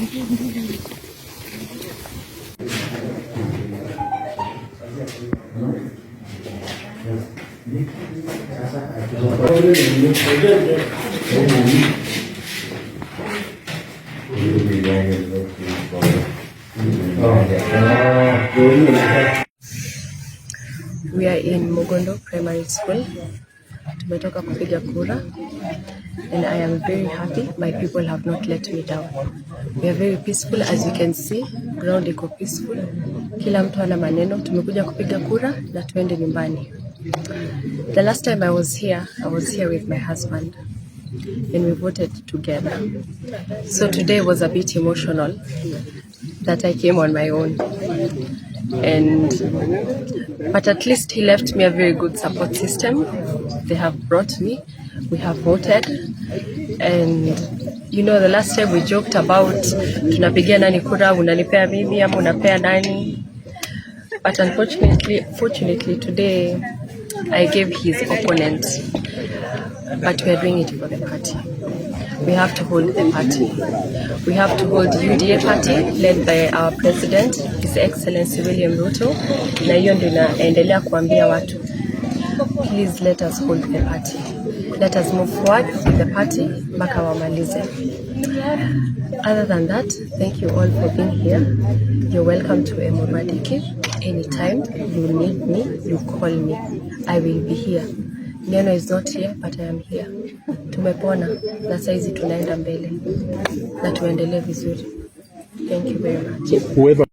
We are in Mugondo Primary School. Tumetoka kupiga kura and I am very happy. My people have not let me down. We are very peaceful, as you can see. Ground iko peaceful. Kila mtu ana maneno. Tumekuja kupiga kura na tuende nyumbani. The last time I was here with my husband and we voted together. So today was a bit emotional that I came on my own. But at least he left me a very good support system. They have brought me, we have voted, and you know, the last time we joked about tunapigia nani kura, unanipea mimi ama unapea nani, but fortunately today I gave his opponent, but we are doing it for the party. We have to hold the party. We have to hold UDA party led by our president, His Excellency William Ruto. Na hiyo ndio naendelea kuambia watu. Please let us hold the party. Let us move forward with the party mpaka wamalize. Other than that, thank you all for being here. You're welcome to Emurwadiki. Anytime you need me, you call me. I will be here. Neno is not here, but I am here. Tumepona na saizi tunaenda mbele na tuendelee vizuri. Thank you very much.